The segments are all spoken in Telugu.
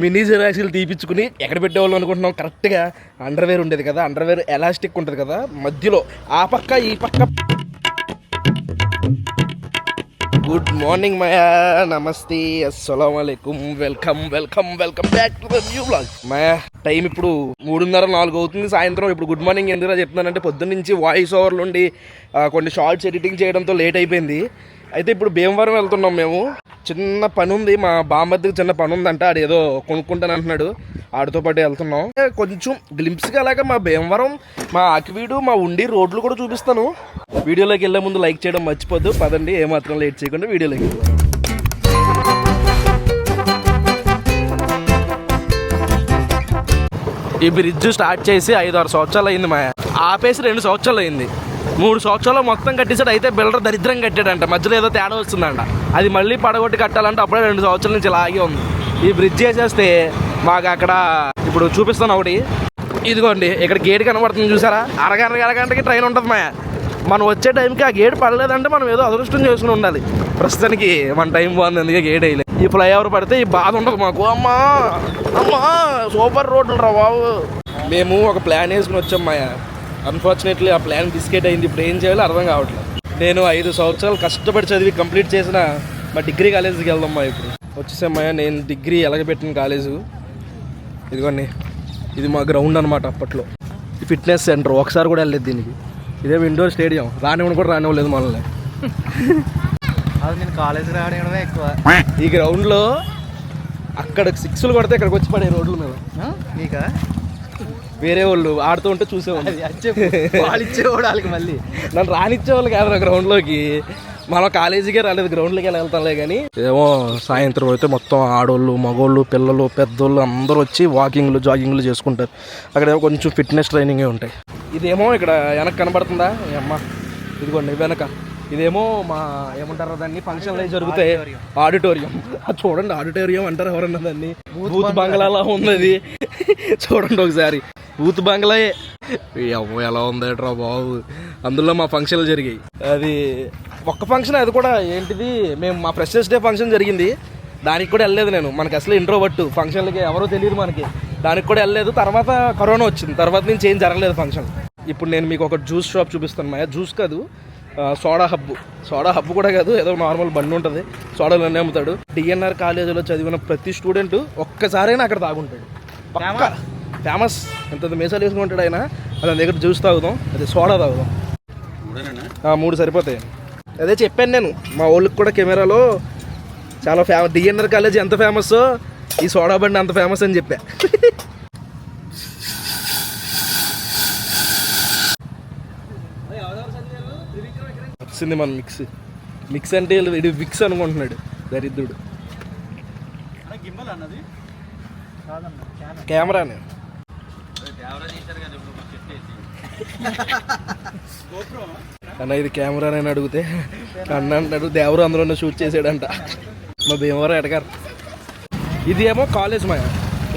మినీ జిరాక్స్లు తీపించుకుని ఎక్కడ పెట్టేవాళ్ళు అనుకుంటున్నాం. కరెక్ట్గా అండర్వేర్ ఉండేది కదా, అండర్వేర్ ఎలాస్టిక్ ఉంటుంది కదా మధ్యలో, ఆ పక్క ఈ పక్క. గుడ్ మార్నింగ్ మాయా, నమస్తే, అస్సలాముఅలైకుం, welcome welcome welcome back to the new vlog. Maya time ఇప్పుడు 3:30-4 అవుతుంది సాయంత్రం. ఇప్పుడు గుడ్ మార్నింగ్ ఎందుకు చెప్తున్నానంటే పొద్దున్న నుంచి వాయిస్ ఓవర్లు ఉండి కొన్ని షార్ట్స్ ఎడిటింగ్ చేయడంతో లేట్ అయిపోయింది. అయితే ఇప్పుడు భీమవరం వెళ్తున్నాం మేము. చిన్న పని ఉంది, మా బామ్మద్దికి చిన్న పని ఉందంట, ఆడు ఏదో కొనుక్కుంటాను అంటున్నాడు, ఆడితో పాటు వెళ్తున్నాం. కొంచెం గ్లింప్స్గా అలాగా మా భీమవరం, మా ఆకివీడు, మా ఉండి రోడ్లు కూడా చూపిస్తాను. వీడియోలోకి వెళ్ళే ముందు లైక్ చేయడం మర్చిపోద్దు. పదండి, ఏమాత్రం లేట్ చేయకుండా వీడియోలోకి వెళ్దాం. ఈ బ్రిడ్జ్ స్టార్ట్ చేసి 5-6 సంవత్సరాలు అయింది మాయా, ఆపేసి 2 సంవత్సరాలు అయింది. 3 సంవత్సరాలు మొత్తం కట్టేసాడు. అయితే బిల్డర్ దరిద్రం కట్టాడంట, మధ్యలో ఏదో తేడా వస్తుందంట, అది మళ్ళీ పడగొట్టి కట్టాలంటే అప్పుడే 2 సంవత్సరాల నుంచి ఇలాగే ఉంది. ఈ బ్రిడ్జ్ వేసేస్తే మాకు అక్కడ ఇప్పుడు చూపిస్తాను ఒకటి, ఇదిగోండి ఇక్కడ గేట్ కనబడుతుంది చూసారా, అరగంటకి ట్రైన్ ఉంటుంది మాయా. మనం వచ్చే టైంకి ఆ గేట్ పడలేదంటే మనం ఏదో అదృష్టం చేసుకుని ఉండాలి. ప్రస్తుతానికి మన టైం బాగుంది, అందుకే గేట్ వేయలేదు. ఈ ఫ్లైఓవర్ పడితే ఈ బాధ ఉండదు మాకు. అమ్మా సూపర్ రోడ్లు రా బాబు. మేము ఒక ప్లాన్ వేసుకుని వచ్చాం మాయా, అన్ఫార్చునేట్లీ ఆ ప్లాన్ బిస్కెట్ అయింది. ఇప్పుడు ఏం చేయాలో అర్థం కావట్లేదు. నేను 5 సంవత్సరాలు కష్టపడి చదివి కంప్లీట్ చేసిన మా డిగ్రీ కాలేజీకి వెళ్దాం మా. ఇప్పుడు వచ్చేసామయ్యా, నేను డిగ్రీ ఎలాగబెట్టిన కాలేజు. ఇదిగోండి, ఇది మా గ్రౌండ్ అనమాట. అప్పట్లో ఈ ఫిట్నెస్ సెంటర్, ఒకసారి కూడా వెళ్ళలేదు దీనికి. ఇదే ఇండోర్ స్టేడియం, రానివ్వడం కూడా రానివ్వలేదు మనల్ని. అది నేను కాలేజీ రావడమే ఎక్కువ. ఈ గ్రౌండ్లో అక్కడ 6లు కొడితే ఇక్కడికి వచ్చి పడే రోడ్ల మీద. నీకా వేరే వాళ్ళు ఆడుతూ ఉంటే చూసేవాళ్ళు, ఇచ్చేవాడు వాళ్ళకి. మళ్ళీ నన్ను రానిచ్చేవాళ్ళు కాదు గ్రౌండ్లోకి. మనం కాలేజీకే రాలేదు, గ్రౌండ్లోకి వెళ్తాంలే. కానీ ఏమో సాయంత్రం అయితే మొత్తం ఆడోళ్ళు, మగోళ్ళు, పిల్లలు, పెద్దోళ్ళు అందరూ వచ్చి వాకింగ్లు, జాగింగ్లు చేసుకుంటారు. అక్కడేమో కొంచెం ఫిట్నెస్ ట్రైనింగే ఉంటాయి. ఇదేమో ఇక్కడ వెనక కనబడుతుందా అమ్మ, ఇదిగోండి వెనక. ఇదేమో మా ఏమంటారు దాన్ని, ఫంక్షన్లు అవి జరుగుతాయి, ఆడిటోరియం. అది చూడండి, ఆడిటోరియం అంటారు ఎవరన్నా దాన్ని. బూత్ బంగ్లాలా ఉన్నది చూడండి ఒకసారి, బూత్ బంగ్లాయే. ఎలా ఉందేట్రా బాబు. అందులో మా ఫంక్షన్లు జరిగాయి. అది ఒక్క ఫంక్షన్, అది కూడా ఏంటిది, మేము మా ఫ్రెషర్స్ డే ఫంక్షన్ జరిగింది, దానికి కూడా వెళ్ళలేదు నేను. మనకి అసలు ఇంట్రోవర్ట్, ఫంక్షన్లకి ఎవరో తెలియదు మనకి, దానికి కూడా వెళ్ళలేదు. తర్వాత కరోనా వచ్చింది, తర్వాత నుంచి ఏం జరగలేదు ఫంక్షన్. ఇప్పుడు నేను మీకు ఒక జ్యూస్ షాప్ చూపిస్తాను మాయా. జ్యూస్ కాదు, సోడా హబ్బు కూడా కాదు, ఏదో నార్మల్ బండి ఉంటుంది, సోడాలు అన్నీ అమ్ముతాడు. డిఎన్ఆర్ కాలేజీలో చదివిన ప్రతి స్టూడెంట్ ఒక్కసారైనా అక్కడ తాగుంటాడు, పక్కా ఫేమస్. ఎంత మేసాలు వేసుకుంటాడు ఆయన. అతని దగ్గర జ్యూస్ తాగుదాం, అదే సోడా తాగుదాం. 3 సరిపోతాయి. అదే చెప్పాను నేను మా వాళ్ళకి కూడా, కెమెరాలో చాలా డిఎన్ఆర్ కాలేజీ ఎంత ఫేమస్, ఈ సోడా బండి అంత ఫేమస్ అని చెప్పా. వచ్చింది మన మిక్స్ అంటే ఇది విక్స్ అనుకుంటున్నాడు దరిద్రుడు. కెమెరానే అన్న, ఇది కెమెరానే అడిగితే అన్న అంటాడు, దేవరు అందులో షూట్ చేసాడంట మా భీమవరం ఎడగారు. ఇది ఏమో కాలేజ్ మాయ,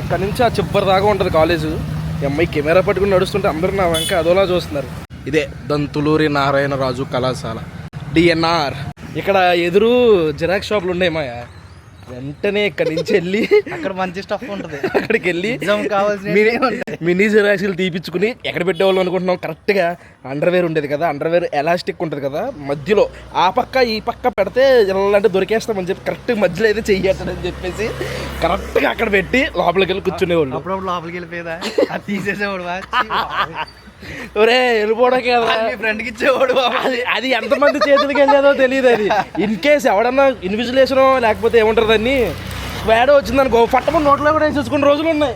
ఇక్కడ నుంచి ఆ చివరి దాకా ఉంటుంది కాలేజు. ఈ అమ్మాయి కెమెరా పట్టుకుని నడుస్తుంటే అందరూ నా వెంక అదోలా చూస్తున్నారు. ఇదే దంతులూరి నారాయణరాజు కళాశాల, డిఎన్ఆర్. ఇక్కడ ఎదురు జిరాక్స్ షాపులు ఉన్నాయి మాయా. వెంటనే ఇక్కడి నుంచి వెళ్ళి అక్కడ మంచి స్టఫ్ ఉంటుంది, అక్కడికి వెళ్ళి మినీ జిరాక్స్లు తీపించుకుని ఎక్కడ పెట్టేవాళ్ళు అనుకుంటున్నాం. కరెక్ట్గా అండర్వేర్ ఉండేది కదా, అండర్వేర్ ఎలాస్టిక్ ఉంటుంది కదా మధ్యలో, ఆ పక్క ఈ పక్క పెడితే ఎలాంటి దొరికేస్తామని చెప్పి కరెక్ట్ మధ్యలో అయితే చెయ్యట్టని చెప్పేసి కరెక్ట్గా అక్కడ పెట్టి లోపలికి వెళ్ళి కూర్చునేవాళ్ళు. అప్పుడప్పుడు లోపలికి వెళ్ళిపోయేదా, అది తీసేసేవాడు. ఒరే వెళ్ళిపోవడానికి కదా ఫ్రెండ్కి ఇచ్చేవాడు. అది ఎంతమంది చేతులకి వెళ్ళేదో తెలియదు. అది ఇన్ కేస్ ఎవడన్నా ఇన్విజిలేషనో లేకపోతే ఏమంటారు దాన్ని, స్క్వాడ్ వచ్చిందనుకో పట్టమని నోట్లో కూడా వేసేసుకున్న రోజులు ఉన్నాయి.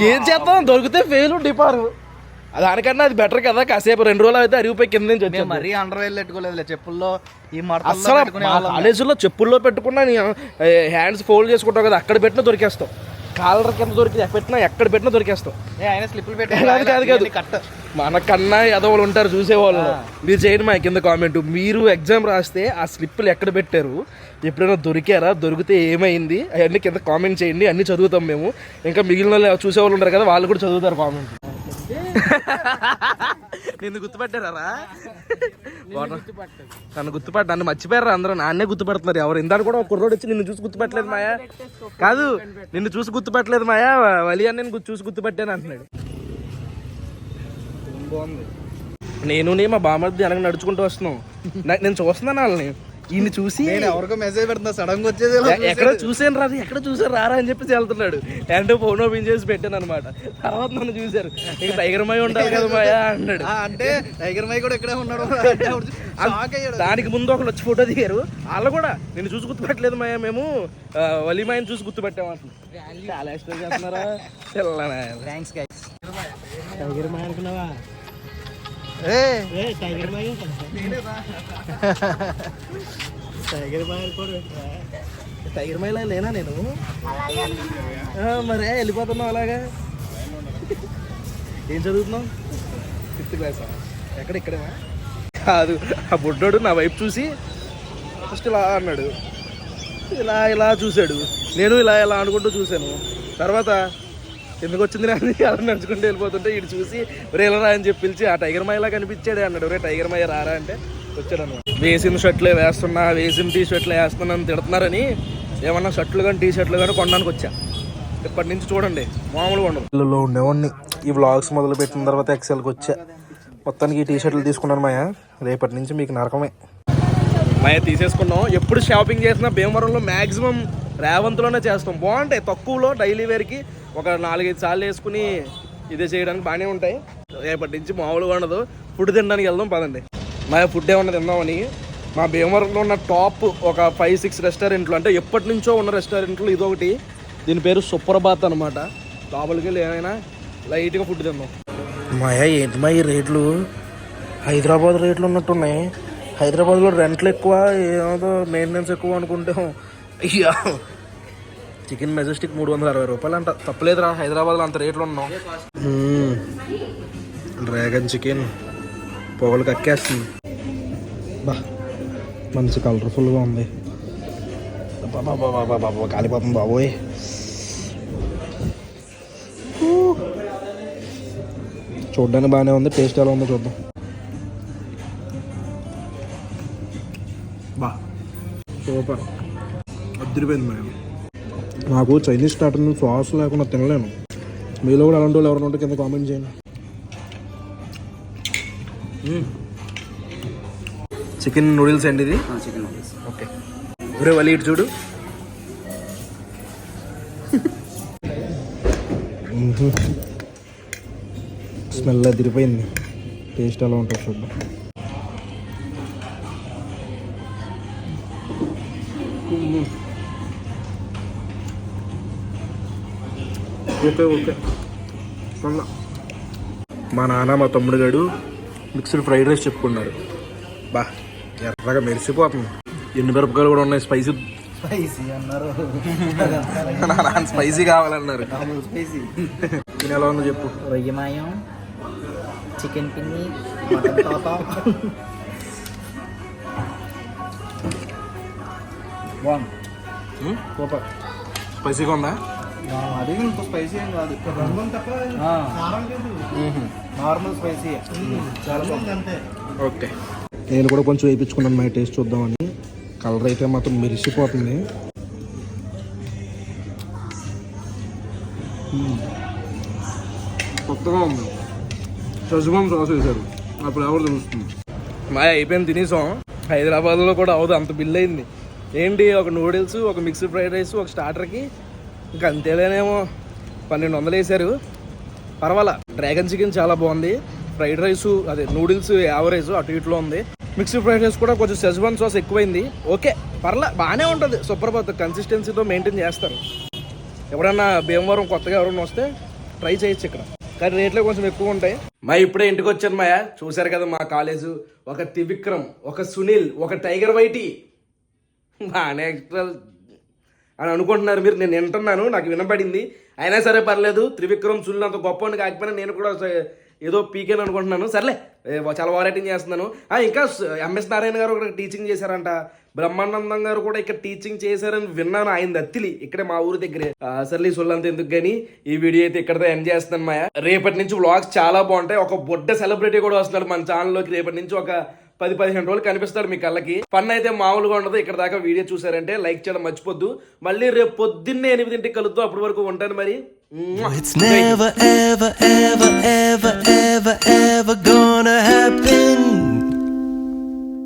ఏం చేద్దాం, దొరికితే ఫెయిల్ డిపారు. దానికన్నా అది బెటర్ కదా. కాసేపు 2 రోజులు అయితే అరిగిపోయి కింద నుంచి వచ్చి మరీ అండర్వేర్ పెట్టుకోలేదు, చెప్పుల్లో ఈ అసలు కాలేజీలో చెప్పుల్లో పెట్టుకున్నా హ్యాండ్స్ ఫోల్డ్ చేసుకుంటావు కదా, అక్కడ పెట్టినా దొరికేస్తావు. కాలర్ కింద పెట్టినా ఎక్కడ పెట్టినా దొరికేస్తావు. స్లిప్పులు కాదు మనకన్నా ఎదవలు ఉంటారు చూసేవాళ్ళు. మీరు చేయండి మా కింద కామెంట్, మీరు ఎగ్జామ్ రాస్తే ఆ స్లిప్పులు ఎక్కడ పెట్టారు, ఎప్పుడైనా దొరికారా, దొరికితే ఏమైంది, అవన్నీ కింద కామెంట్ చేయండి. అన్నీ చదువుతాం మేము. ఇంకా మిగిలిన చూసేవాళ్ళు ఉంటారు కదా, వాళ్ళు కూడా చదువుతారు కామెంట్. నిన్ను గుర్తుపట్టారా నన్ను గుర్తుపట్ట నన్ను మర్చిపోయారు అందరూ నాన్నే గుర్తుపడుతున్నారు ఎవరు ఇందాక కూడా ఒక కుర్రోడు వచ్చి నిన్ను చూసి గుర్తుపట్టలేదు మాయా కాదు నిన్ను చూసి గుర్తుపట్టలేదు మాయా వలి అని నేను చూసి గుర్తుపట్టాను అంటున్నాడు. బాగుంది. నేను మా బామర్ది వెనక నడుచుకుంటూ వస్తున్నాం. నేను చూస్తున్నాను వాళ్ళని ఈయన చూసి ఎవరికో మెసేజ్ పెడుతున్నా సడన్ గా వచ్చేది ఎక్కడ చూసాను రాదు ఎక్కడ చూసారు రారా అని చెప్పేసి వెళ్తున్నాడు. అంటే ఫోన్ ఓపెన్ చేసి పెట్టాను అనమాట. తర్వాత నన్ను చూశారు ఇక టైగర్ మాయ ఉండాలి కదా మాయా అన్నాడు. అంటే టైగర్ మై కూడా ఇక్కడే ఉన్నాడు. దానికి ముందు ఒకరు వచ్చి ఫోటో దిగారు. వాళ్ళు కూడా నిన్ను చూసి గుర్తుపెట్టలేదు మాయా మేము వలీమాయని చూసి గుర్తుపెట్టామంటున్నారు. చాలా ఇష్టం చేస్తున్నారా టైగర్ మై అనుకున్నావా? టైగర్ మై టైగర్ మైలా లేనా నేను మరే వెళ్ళిపోతున్నావు అలాగా. ఏం చదువుతున్నావు? 5th క్లాసా? ఇక్కడేనా కాదు. ఆ బుడ్డోడు నా వైపు చూసి ఫస్ట్ ఇలా అన్నాడు, ఇలా చూశాడు. నేను ఇలా అనుకుంటూ చూశాను. తర్వాత ఎందుకు వచ్చింది అని అలా నడుచుకుంటూ వెళ్ళిపోతుంటే ఇటు చూసి రేలరా అని చెప్పి పిలిచి ఆ టైగర్ మాయలా కనిపించాడే అన్నాడు. రే టైగర్ మాయ రారా అంటే వచ్చాడు అన్నమాట. వేసిన షర్ట్లే వేస్తున్నా వేసిన టీ షర్ట్లే వేస్తున్నాను తిడుతున్నారని ఏమన్నా షర్ట్లు కానీ టీ షర్ట్లు కానీ కొనడానికి వచ్చా. ఇప్పటి నుంచి చూడండి మామూలుగా ఉండదు. ఇల్లులో ఉండేవాడిని ఈ వ్లాగ్స్ మొదలు పెట్టిన తర్వాత ఎక్సెల్కి వచ్చా. మొత్తానికి ఈ టీ షర్ట్లు తీసుకున్నాను మాయా. రేపటి నుంచి మీకు నరకమే. మాయా తీసేసుకున్నాం. ఎప్పుడు షాపింగ్ చేసినా భీమవరంలో మ్యాక్సిమం రేవంత్లోనే చేస్తాం. బాగుంటాయి తక్కువలో డైలీ వేర్కి ఒక 4-5 సార్లు వేసుకుని ఇదే చేయడానికి బాగానే ఉంటాయి. రేపటి నుంచి మామూలుగా ఉండదు. ఫుడ్ తినడానికి వెళ్దాం పదండి. మా ఫుడ్ ఏమన్నా తిందామని మా భీమవరంలో ఉన్న టాప్ ఒక 5-6 రెస్టారెంట్లు అంటే ఎప్పటి నుంచో ఉన్న రెస్టారెంట్లు ఇదొకటి. దీని పేరు సుప్రభాత్ అనమాట. లోపలికి వెళ్ళి ఏమైనా లైట్గా ఫుడ్ తిందాం. మాయా ఏంటి మా ఈ రేట్లు హైదరాబాద్ రేట్లు ఉన్నట్టున్నాయి. హైదరాబాద్లో రెంట్లు ఎక్కువ ఏదో మెయింటెనెన్స్ ఎక్కువ అనుకుంటే అయ్యా చికెన్ మెజెస్టిక్ 360 రూపాయలు అంట. తప్పలేదురా హైదరాబాద్లో అంత రేట్లు ఉన్నాం. డ్రాగన్ చికెన్ పొగలు కక్కేస్తుంది. బా మంచి కలర్ఫుల్గా ఉంది. బాబా కాలిపోతుంది బాబోయ్. చూడ్డానికి బాగానే ఉంది. టేస్ట్ ఎలా ఉందో చూద్దాం. బా సూపర్ అద్దరిపోయింది మేడం. నాకు చైనీస్ స్టార్టర్ సాస్ లేకుండా తినలేను. మీలో కూడా అలాంటి వాళ్ళు ఎవరైనా ఉంటే కింద కామెంట్ చేయండి. చికెన్ నూడిల్స్ అండి ఇది. Chicken noodles okay. ఒరే వలి ఇటు చూడు. స్మెల్ అదిరిపోయింది. టేస్ట్ ఎలా ఉంటుంది చూద్దాం. ఓకే మా నాన్న మా తమ్ముడు గారు మిక్స్డ్ ఫ్రైడ్ రైస్ చెప్పుకున్నారు. బా ఎర్రగా మెరిసిపోతుంది. ఎన్ని మిరపకాయలు కూడా ఉన్నాయి. స్పైసీ అన్నారు. నాన్న స్పైసీ కావాలన్నారు. స్పైసీ నేను ఎలా ఉందో చెప్పు. రొయ్య మాయం, చికెన్ పిన్ని, మటన్ తాత. సూపర్. స్పైసీగా ఉందా? అది ఇంత స్పైసీ ఏం కాదు. నార్మల్ స్పైసీ చాలా బాగుంది. ఓకే. నేను కూడా కొంచెం వేయించుకున్నాను మా టేస్ట్ చూద్దామని. కలర్ అయితే మాత్రం మెరిసిపోతుంది. కొత్తగా ఉంది. సజ్జమం సాస్ వేశారు. అప్పుడు ఎవరు తెలుస్తుంది. మా అయిపోయింది తినేసాం. హైదరాబాద్లో కూడా అవదు అంత బిల్ అయింది. ఏంటి ఒక నూడిల్స్, ఒక మిక్స్డ్ ఫ్రైడ్ రైస్, ఒక స్టార్టర్కి ఇంకా అంతేలేనేమో 1200 వేశారు. పర్వాలా. డ్రాగన్ చికెన్ చాలా బాగుంది. ఫ్రైడ్ రైసు అదే నూడిల్స్ యావరేజ్ అటు ఇటులో ఉంది. మిక్స్డ్ ఫ్రైడ్ రైస్ కూడా కొంచెం సెజ్వాన్ సాస్ ఎక్కువైంది. ఓకే పర్లా బాగానే ఉంటుంది. సుప్రభాత్ కన్సిస్టెన్సీతో మెయింటైన్ చేస్తారు. ఎవరన్నా భీమవరం కొత్తగా ఎవరైనా వస్తే ట్రై చేయొచ్చు ఇక్కడ. కానీ రేట్లు కొంచెం ఎక్కువ ఉంటాయి. మా ఇప్పుడే ఇంటికి వచ్చాను మాయా. చూశారు కదా మా కాలేజు. ఒక త్రివిక్రమ్, ఒక సునీల్, ఒక టైగర్ వైటీ బాగానే ఎక్స్ట్రా అని అనుకుంటున్నారు మీరు. నేను వింటున్నాను, నాకు వినపడింది. అయినా సరే పర్లేదు. త్రివిక్రమ్ సునీల్ అంత గొప్ప కాకపోయినా నేను కూడా ఏదో పీకేను అనుకుంటున్నాను. సర్లే చాలా వారైటింగ్ చేస్తున్నాను. ఇంకా ఎంఎస్ నారాయణ గారు ఇక్కడ టీచింగ్ చేశారంట, బ్రహ్మానందం గారు కూడా ఇక్కడ టీచింగ్ చేశారని విన్నాను. ఆయన అత్తిలి ఇక్కడే మా ఊరి దగ్గరే. సర్లీ సొల్లంత ఎందుకు కానీ ఈ వీడియో అయితే ఇక్కడతో ఎండ్ చేస్తున్నాను మాయా. రేపటి నుంచి వ్లాగ్స్ చాలా బాగుంటాయి. ఒక బొడ్డ సెలబ్రిటీ కూడా వస్తున్నాడు మన ఛానల్లోకి. రేపటి నుంచి ఒక 10-15 రోజులు కనిపిస్తాడు మీ కళ్ళకి. ఫన్ అయితే మామూలుగా ఉండదు. ఇక్కడ దాకా వీడియో చూసారంటే లైక్ చేయడం మర్చిపోద్దు. మళ్ళీ రేపు పొద్దున్నే 8ంటికి కలుద్దాం. అప్పటి వరకు ఉంటాను మరి. It's never, ever, ever, ever, ever, ever gonna happen.